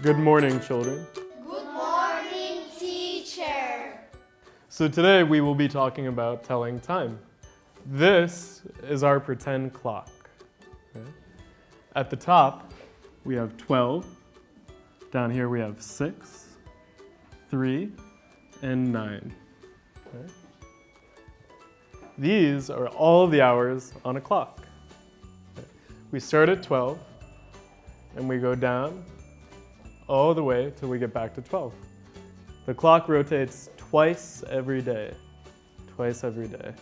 Good morning, children. Good morning, teacher. So today we will be talking about telling time. This is our pretend clock. Okay? At the top, we have 12. Down here we have 6, 3, and 9. Okay? These are all the hours on a clock. Okay? We start at 12, and we go down all the way till we get back to 12. The clock rotates twice every day. Twice every day.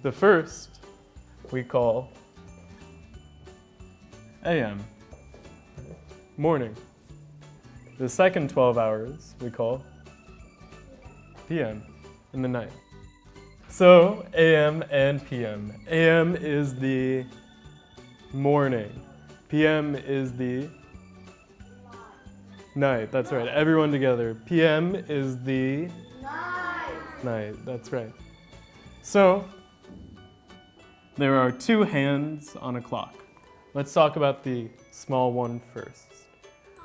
The first we call AM, morning. The second 12 hours we call PM, in the night. So AM and PM. AM is the morning. PM is the night. That's right. Everyone together. PM is the night. That's right. So there are 2 hands on a clock. Let's talk about the small one first.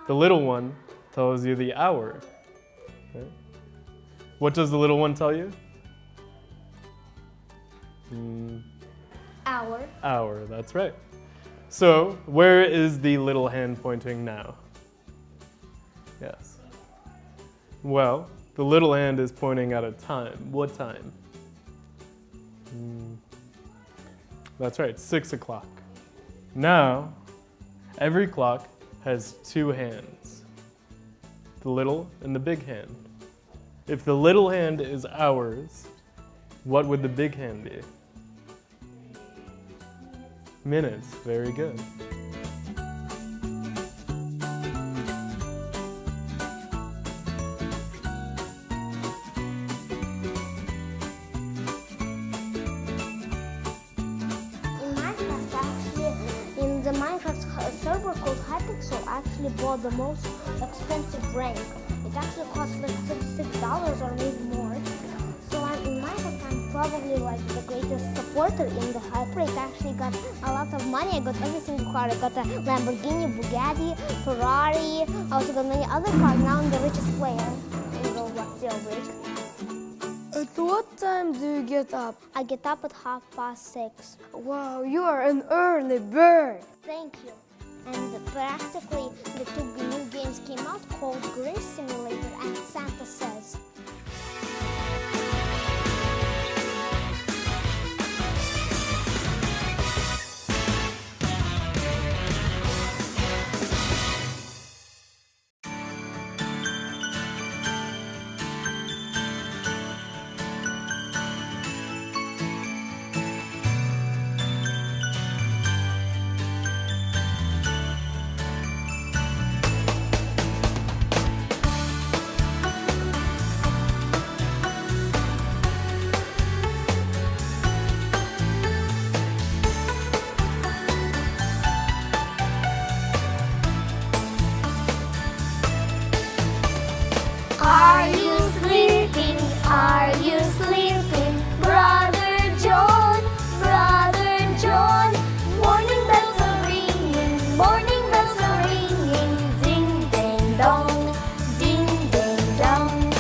The little one tells you the hour. Okay. What does the little one tell you? Hour. Hour, that's right. So where is the little hand pointing now? Yes. Well, the little hand is pointing at a time. What time? That's right, 6 o'clock. Now, every clock has 2 hands, the little and the big hand. If the little hand is hours, what would the big hand be? Minutes, very good. The Minecraft server called Hypixel actually bought the most expensive rank. It actually costs like $66 or maybe more. So in Minecraft I'm probably like the greatest supporter in the Hyper. It actually got a lot of money. I got every single car. I got a Lamborghini, Bugatti, Ferrari. I also got many other cars. Now I'm the richest player in Roblox Jailbreak. At what time do you get up? I get up at 6:30. Wow, you are an early bird. Thank you. And practically the 2 new games came out called Grinch Simulator and Santa Says. Are you sleeping? Are you sleeping? Brother John, Brother John. Morning bells are ringing, morning bells are ringing. Ding, ding, dong, ding, ding, dong.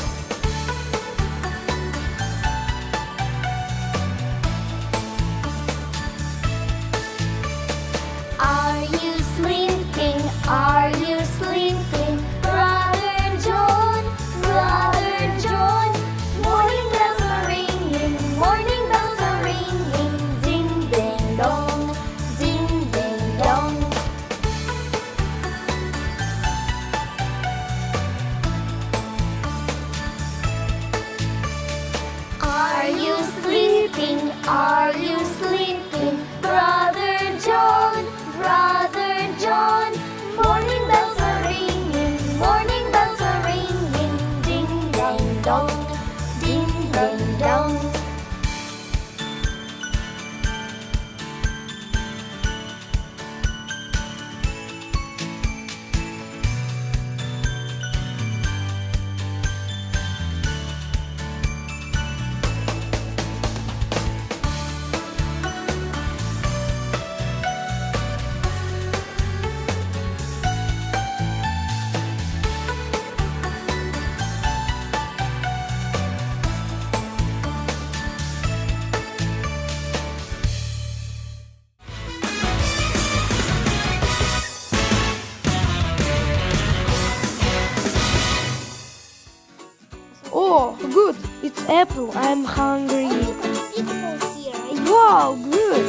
Are you sleeping? Are you sleeping? Brother John, Brother John. Morning bells are ringing, morning bells are ringing. Ding, ding, dong, ding, ding, dong. with apple. I'm hungry. Oh, look, it's beautiful here. Wow, good.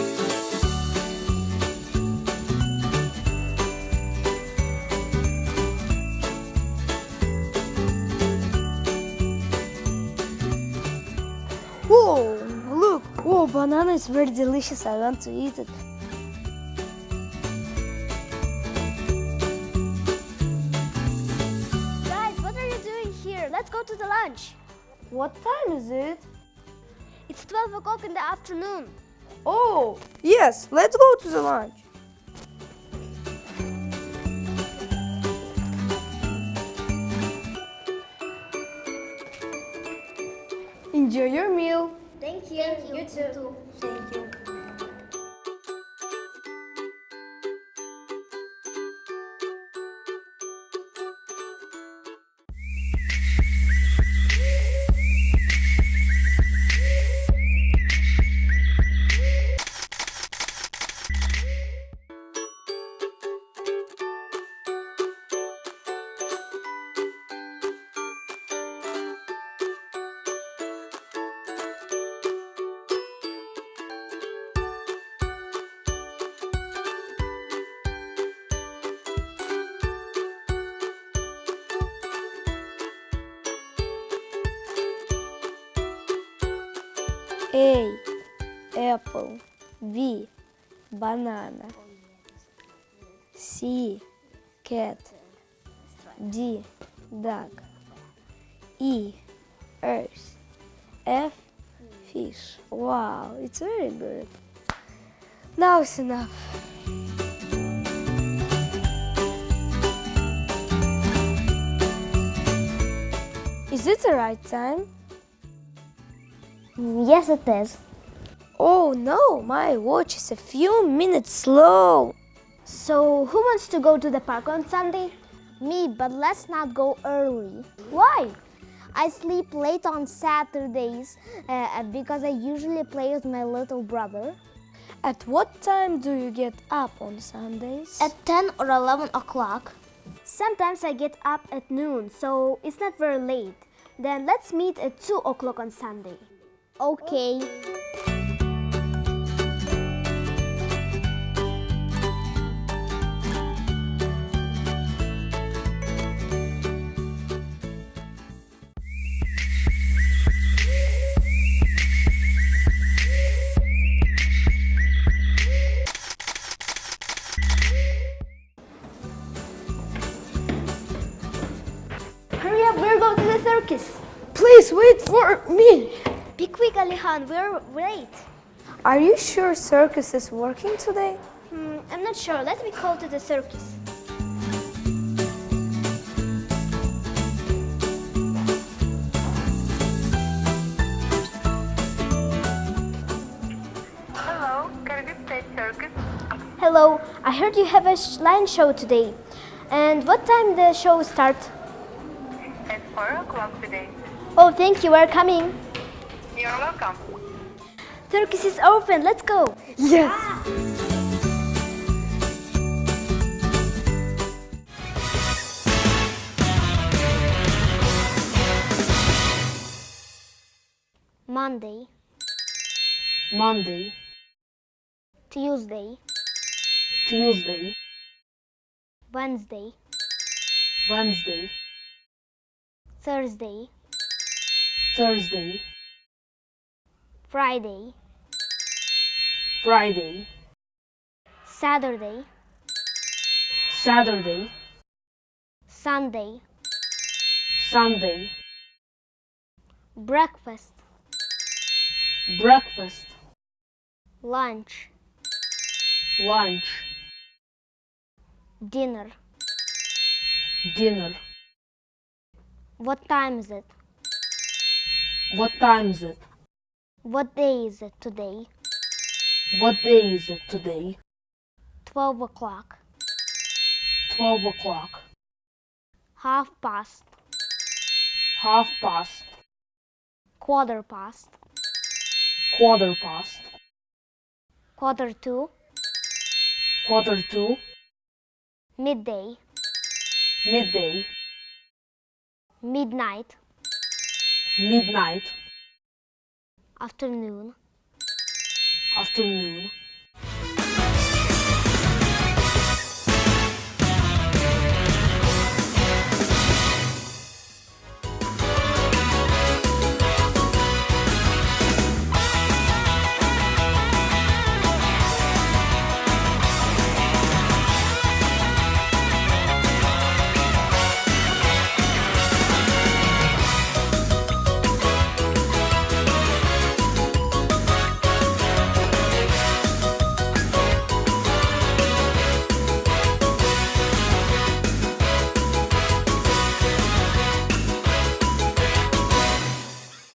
Whoa, look. Oh, banana is very delicious. I want to eat it. Guys, what are you doing here? Let's go to the lunch. What time is it? It's 12 o'clock in the afternoon. Oh, yes, let's go to the lunch. Enjoy your meal. Thank you. You too. Thank you. A, apple. B, banana. C, cat. D, duck. E, earth. F, fish. Wow, it's very good. Now it's enough. Is it the right time? Yes, it is. Oh no, my watch is a few minutes slow. So, who wants to go to the park on Sunday? Me, but let's not go early. Why? I sleep late on Saturdays because I usually play with my little brother. At what time do you get up on Sundays? At 10 or 11 o'clock. Sometimes I get up at noon, so it's not very late. Then let's meet at 2 o'clock on Sunday. Okay. Hurry up, we're going to the circus. Please wait for me. Be quick, Alihan, we're late. Are you sure circus is working today? I'm not sure. Let me call to the circus. Hello, Caribbean State Circus. Hello, I heard you have a lion show today. And what time the show start? At 4 o'clock today. Oh, thank you, we're coming. You're welcome. Circus is open, let's go. Yes. Monday, Monday, Tuesday, Tuesday, Wednesday, Wednesday, Thursday, Thursday, Friday, Friday, Saturday, Saturday, Sunday, Sunday, breakfast, breakfast, lunch, lunch, dinner. dinner. What time is it? What time is it? What day is it today? What day is it today? 12 o'clock. 12 o'clock. Half past. Half past. Quarter past. Quarter past. Quarter to. Quarter to. Midday. Midday. Midnight. Midnight. Afternoon. afternoon,